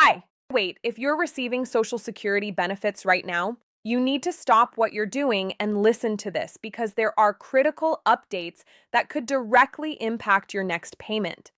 Hi. Wait, if you're receiving Social Security benefits right now, you need to stop what you're doing and listen to this because there are critical updates that could directly impact your next payment.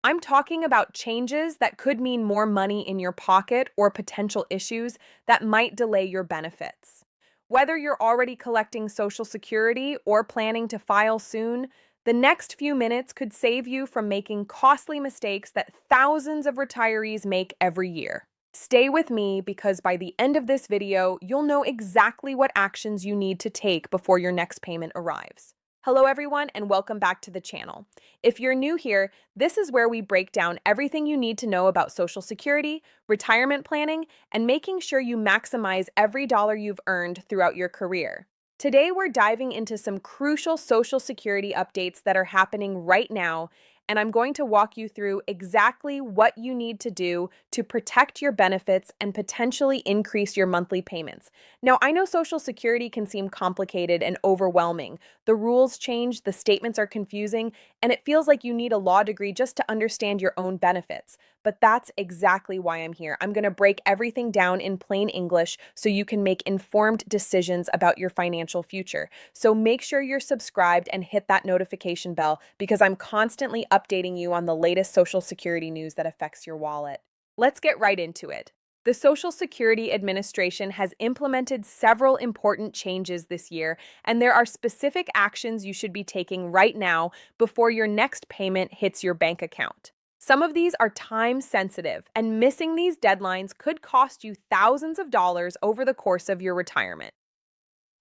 I'm talking about changes that could mean more money in your pocket or potential issues that might delay your benefits. Whether you're already collecting Social Security or planning to file soon, the next few minutes could save you from making costly mistakes that thousands of retirees make every year. Stay with me because by the end of this video, you'll know exactly what actions you need to take before your next payment arrives. Hello everyone and welcome back to the channel. If you're new here, this is where we break down everything you need to know about Social Security, retirement planning, and making sure you maximize every dollar you've earned throughout your career. Today, we're diving into some crucial Social Security updates that are happening right now, and I'm going to walk you through exactly what you need to do to protect your benefits and potentially increase your monthly payments. Now, I know Social Security can seem complicated and overwhelming. The rules change, the statements are confusing, and it feels like you need a law degree just to understand your own benefits. But that's exactly why I'm here. I'm going to break everything down in plain English so you can make informed decisions about your financial future. So make sure you're subscribed and hit that notification bell because I'm constantly updating you on the latest Social Security news that affects your wallet. Let's get right into it. The Social Security Administration has implemented several important changes this year, and there are specific actions you should be taking right now before your next payment hits your bank account. Some of these are time sensitive, and missing these deadlines could cost you thousands of dollars over the course of your retirement.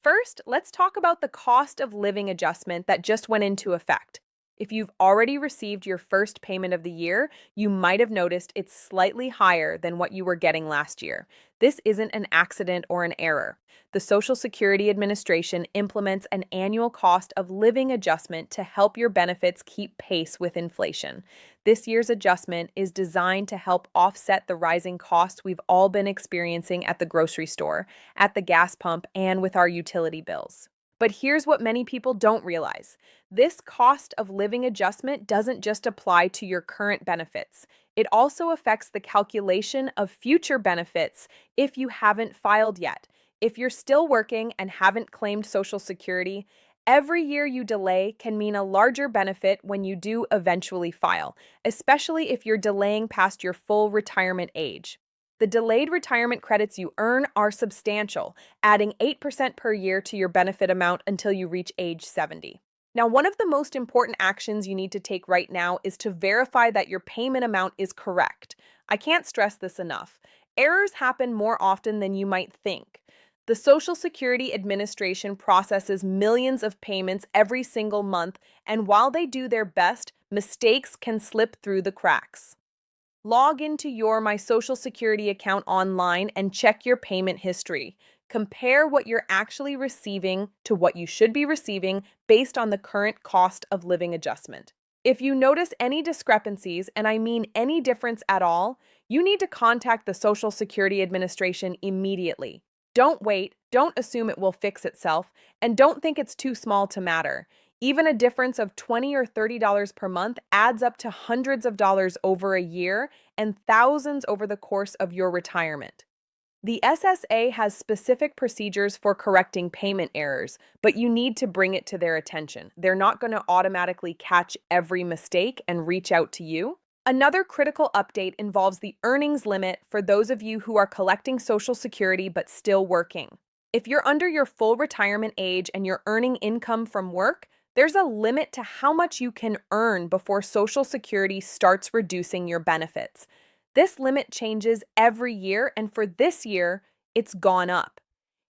First, let's talk about the cost of living adjustment that just went into effect. If you've already received your first payment of the year, you might have noticed it's slightly higher than what you were getting last year. This isn't an accident or an error. The Social Security Administration implements an annual cost of living adjustment to help your benefits keep pace with inflation. This year's adjustment is designed to help offset the rising costs we've all been experiencing at the grocery store, at the gas pump, and with our utility bills. But here's what many people don't realize. This cost of living adjustment doesn't just apply to your current benefits. It also affects the calculation of future benefits if you haven't filed yet. If you're still working and haven't claimed Social Security, every year you delay can mean a larger benefit when you do eventually file, especially if you're delaying past your full retirement age. The delayed retirement credits you earn are substantial, adding 8% per year to your benefit amount until you reach age 70. Now, one of the most important actions you need to take right now is to verify that your payment amount is correct. I can't stress this enough. Errors happen more often than you might think. The Social Security Administration processes millions of payments every single month, and while they do their best, mistakes can slip through the cracks. Log into your My Social Security account online and check your payment history. Compare what you're actually receiving to what you should be receiving based on the current cost of living adjustment. If you notice any discrepancies, and I mean any difference at all, you need to contact the Social Security Administration immediately. Don't wait, don't assume it will fix itself, and don't think it's too small to matter. Even a difference of $20 or $30 per month adds up to hundreds of dollars over a year and thousands over the course of your retirement. The SSA has specific procedures for correcting payment errors, but you need to bring it to their attention. They're not going to automatically catch every mistake and reach out to you. Another critical update involves the earnings limit for those of you who are collecting Social Security but still working. If you're under your full retirement age and you're earning income from work, there's a limit to how much you can earn before Social Security starts reducing your benefits. This limit changes every year, and for this year, it's gone up.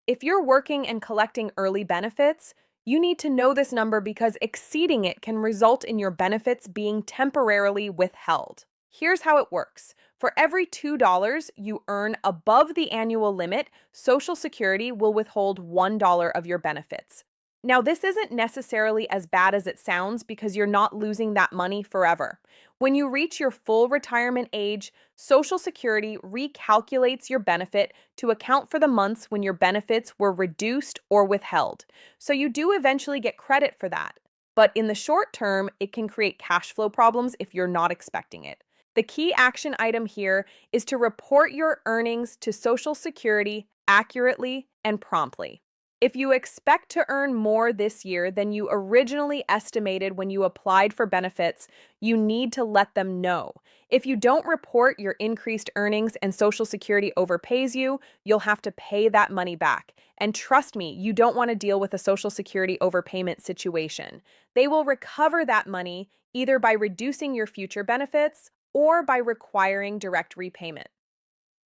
If you're working and collecting early benefits, you need to know this number because exceeding it can result in your benefits being temporarily withheld. Here's how it works. For every $2 you earn above the annual limit, Social Security will withhold $1 of your benefits. Now, this isn't necessarily as bad as it sounds because you're not losing that money forever. When you reach your full retirement age, Social Security recalculates your benefit to account for the months when your benefits were reduced or withheld. So you do eventually get credit for that. But in the short term, it can create cash flow problems if you're not expecting it. The key action item here is to report your earnings to Social Security accurately and promptly. If you expect to earn more this year than you originally estimated when you applied for benefits, you need to let them know. If you don't report your increased earnings and Social Security overpays you, you'll have to pay that money back. And trust me, you don't want to deal with a Social Security overpayment situation. They will recover that money either by reducing your future benefits or by requiring direct repayment.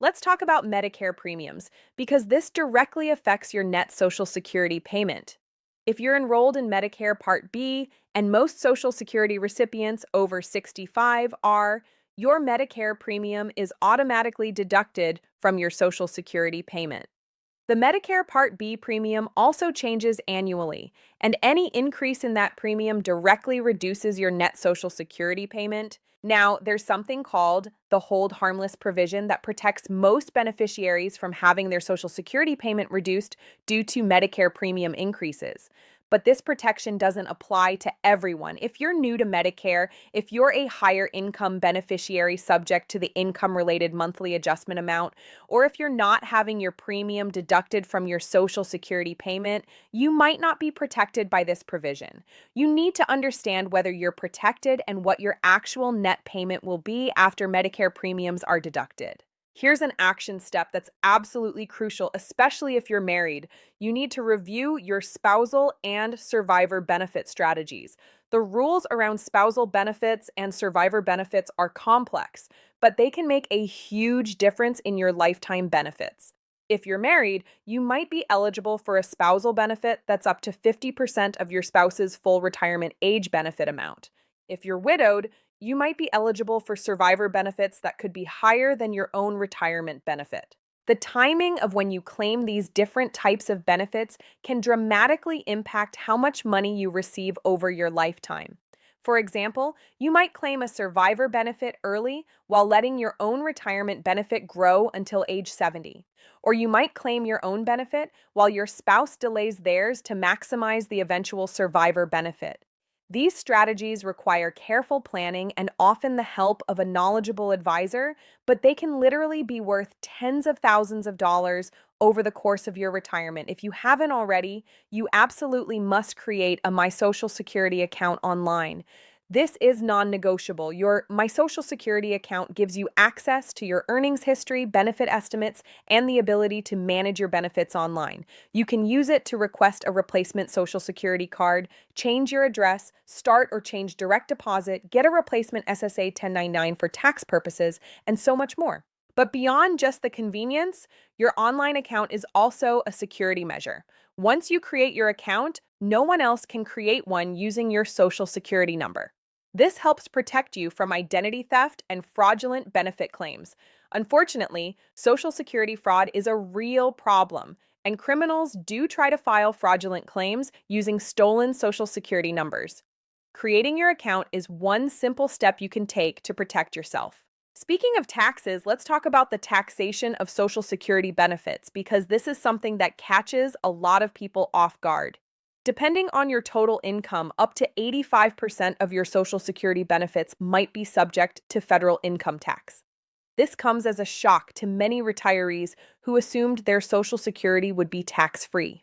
Let's talk about Medicare premiums because this directly affects your net Social Security payment. If you're enrolled in Medicare Part B, and most Social Security recipients over 65 are, your Medicare premium is automatically deducted from your Social Security payment. The Medicare Part B premium also changes annually, and any increase in that premium directly reduces your net Social Security payment. Now, there's something called the hold harmless provision that protects most beneficiaries from having their Social Security payment reduced due to Medicare premium increases. But this protection doesn't apply to everyone. If you're new to Medicare, if you're a higher income beneficiary subject to the income-related monthly adjustment amount, or if you're not having your premium deducted from your Social Security payment, you might not be protected by this provision. You need to understand whether you're protected and what your actual net payment will be after Medicare premiums are deducted. Here's an action step that's absolutely crucial, especially if you're married. You need to review your spousal and survivor benefit strategies. The rules around spousal benefits and survivor benefits are complex, but they can make a huge difference in your lifetime benefits. If you're married, you might be eligible for a spousal benefit that's up to 50% of your spouse's full retirement age benefit amount. If you're widowed, you might be eligible for survivor benefits that could be higher than your own retirement benefit. The timing of when you claim these different types of benefits can dramatically impact how much money you receive over your lifetime. For example, you might claim a survivor benefit early while letting your own retirement benefit grow until age 70. Or you might claim your own benefit while your spouse delays theirs to maximize the eventual survivor benefit. These strategies require careful planning and often the help of a knowledgeable advisor, but they can literally be worth tens of thousands of dollars over the course of your retirement. If you haven't already, you absolutely must create a My Social Security account online. This is non-negotiable. Your My Social Security account gives you access to your earnings history, benefit estimates, and the ability to manage your benefits online. You can use it to request a replacement Social Security card, change your address, start or change direct deposit, get a replacement SSA 1099 for tax purposes, and so much more. But beyond just the convenience, your online account is also a security measure. Once you create your account, no one else can create one using your Social Security number. This helps protect you from identity theft and fraudulent benefit claims. Unfortunately, Social Security fraud is a real problem, and criminals do try to file fraudulent claims using stolen Social Security numbers. Creating your account is one simple step you can take to protect yourself. Speaking of taxes, let's talk about the taxation of Social Security benefits because this is something that catches a lot of people off guard. Depending on your total income, up to 85% of your Social Security benefits might be subject to federal income tax. This comes as a shock to many retirees who assumed their Social Security would be tax-free.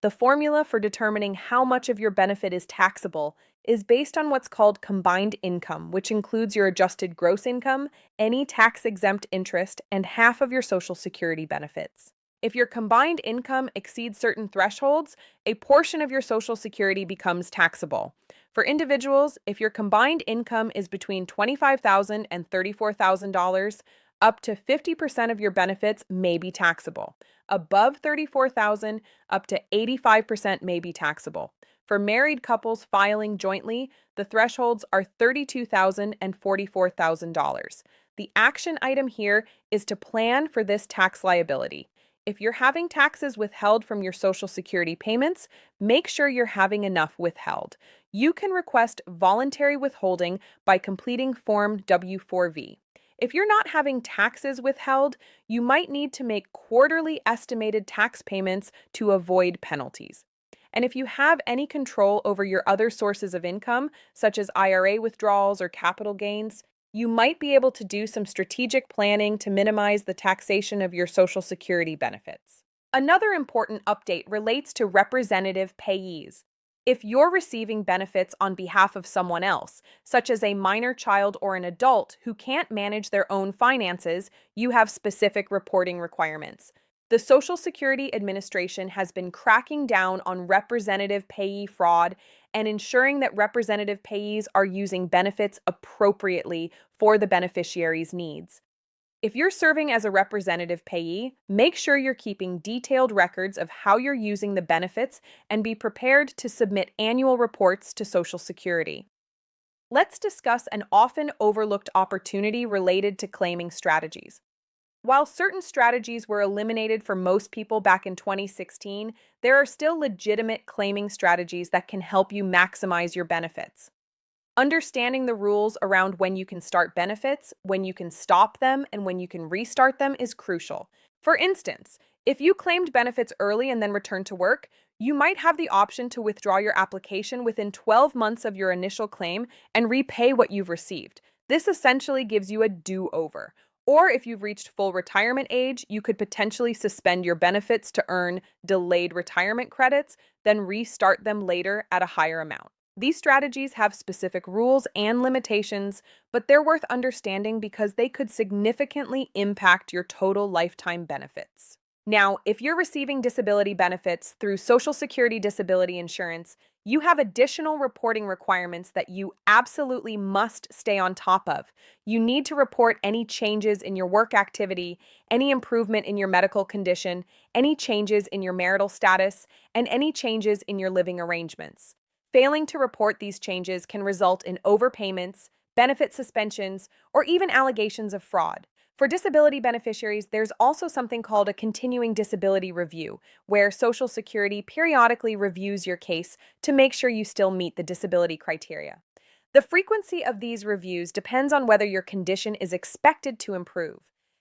The formula for determining how much of your benefit is taxable is based on what's called combined income, which includes your adjusted gross income, any tax-exempt interest, and half of your Social Security benefits. If your combined income exceeds certain thresholds, a portion of your Social Security becomes taxable. For individuals, if your combined income is between $25,000 and $34,000, up to 50% of your benefits may be taxable. Above $34,000, up to 85% may be taxable. For married couples filing jointly, the thresholds are $32,000 and $44,000. The action item here is to plan for this tax liability. If you're having taxes withheld from your Social Security payments, make sure you're having enough withheld. You can request voluntary withholding by completing Form W-4V. If you're not having taxes withheld, you might need to make quarterly estimated tax payments to avoid penalties. And if you have any control over your other sources of income, such as IRA withdrawals or capital gains, you might be able to do some strategic planning to minimize the taxation of your Social Security benefits. Another important update relates to representative payees. If you're receiving benefits on behalf of someone else, such as a minor child or an adult who can't manage their own finances, you have specific reporting requirements. The Social Security Administration has been cracking down on representative payee fraud and ensuring that representative payees are using benefits appropriately for the beneficiary's needs. If you're serving as a representative payee, make sure you're keeping detailed records of how you're using the benefits and be prepared to submit annual reports to Social Security. Let's discuss an often overlooked opportunity related to claiming strategies. While certain strategies were eliminated for most people back in 2016, there are still legitimate claiming strategies that can help you maximize your benefits. Understanding the rules around when you can start benefits, when you can stop them, and when you can restart them is crucial. For instance, if you claimed benefits early and then returned to work, you might have the option to withdraw your application within 12 months of your initial claim and repay what you've received. This essentially gives you a do-over. Or if you've reached full retirement age, you could potentially suspend your benefits to earn delayed retirement credits, then restart them later at a higher amount. These strategies have specific rules and limitations, but they're worth understanding because they could significantly impact your total lifetime benefits. Now, if you're receiving disability benefits through Social Security disability insurance, you have additional reporting requirements that you absolutely must stay on top of. You need to report any changes in your work activity, any improvement in your medical condition, any changes in your marital status, and any changes in your living arrangements. Failing to report these changes can result in overpayments, benefit suspensions, or even allegations of fraud. For disability beneficiaries, there's also something called a continuing disability review, where Social Security periodically reviews your case to make sure you still meet the disability criteria. The frequency of these reviews depends on whether your condition is expected to improve.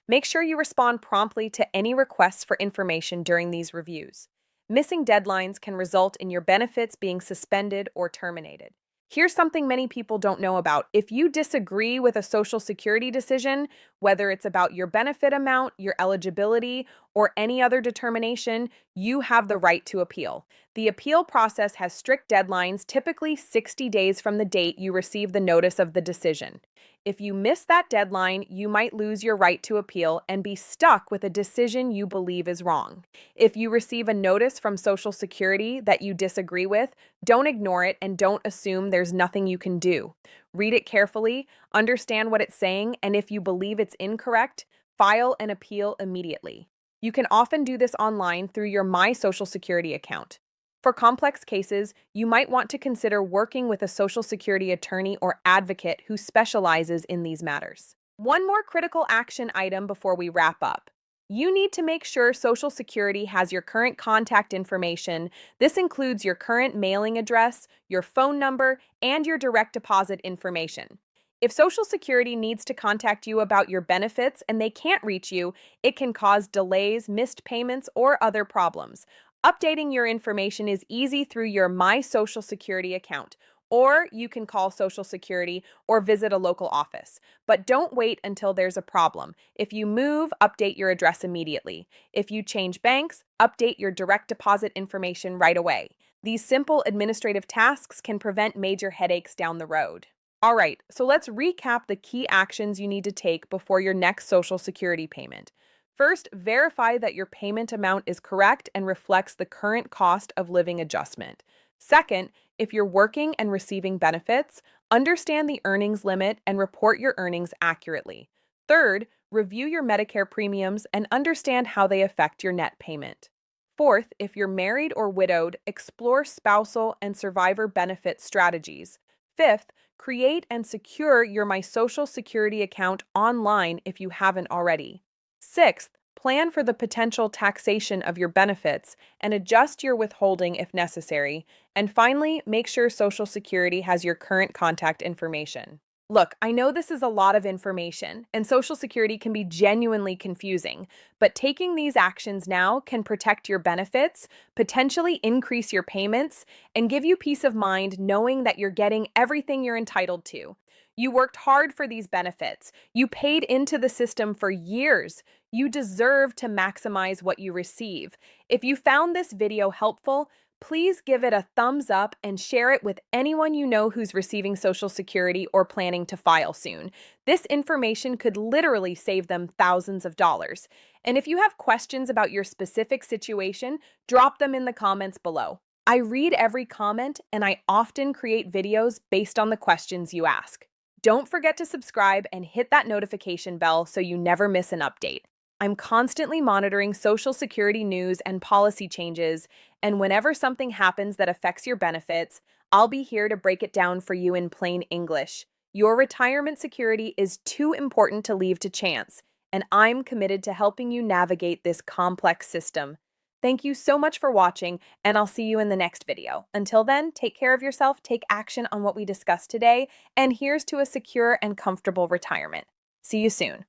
Make sure you respond promptly to any requests for information during these reviews. Missing deadlines can result in your benefits being suspended or terminated. Here's something many people don't know about. If you disagree with a Social Security decision, whether it's about your benefit amount, your eligibility, or any other determination, you have the right to appeal. The appeal process has strict deadlines, typically 60 days from the date you receive the notice of the decision. If you miss that deadline, you might lose your right to appeal and be stuck with a decision you believe is wrong. If you receive a notice from Social Security that you disagree with, don't ignore it and don't assume there's nothing you can do. Read it carefully, understand what it's saying, and if you believe it's incorrect, file an appeal immediately. You can often do this online through your My Social Security account. For complex cases, you might want to consider working with a Social Security attorney or advocate who specializes in these matters. One more critical action item before we wrap up. You need to make sure Social Security has your current contact information. This includes your current mailing address, your phone number, and your direct deposit information. If Social Security needs to contact you about your benefits and they can't reach you, it can cause delays, missed payments, or other problems. Updating your information is easy through your My Social Security account, or you can call Social Security or visit a local office. But don't wait until there's a problem. If you move, update your address immediately. If you change banks, update your direct deposit information right away. These simple administrative tasks can prevent major headaches down the road. All right, so let's recap the key actions you need to take before your next Social Security payment. First, verify that your payment amount is correct and reflects the current cost of living adjustment. Second, if you're working and receiving benefits, understand the earnings limit and report your earnings accurately. Third, review your Medicare premiums and understand how they affect your net payment. Fourth, if you're married or widowed, explore spousal and survivor benefit strategies. Fifth, create and secure your My Social Security account online if you haven't already. Sixth, plan for the potential taxation of your benefits and adjust your withholding if necessary. And finally, make sure Social Security has your current contact information. Look, I know this is a lot of information, and Social Security can be genuinely confusing, but taking these actions now can protect your benefits, potentially increase your payments, and give you peace of mind knowing that you're getting everything you're entitled to. You worked hard for these benefits. You paid into the system for years. You deserve to maximize what you receive. If you found this video helpful, please give it a thumbs up and share it with anyone you know who's receiving Social Security or planning to file soon. This information could literally save them thousands of dollars. And if you have questions about your specific situation, drop them in the comments below. I read every comment and I often create videos based on the questions you ask. Don't forget to subscribe and hit that notification bell so you never miss an update. I'm constantly monitoring Social Security news and policy changes, and whenever something happens that affects your benefits, I'll be here to break it down for you in plain English. Your retirement security is too important to leave to chance, and I'm committed to helping you navigate this complex system. Thank you so much for watching, and I'll see you in the next video. Until then, take care of yourself, take action on what we discussed today, and here's to a secure and comfortable retirement. See you soon.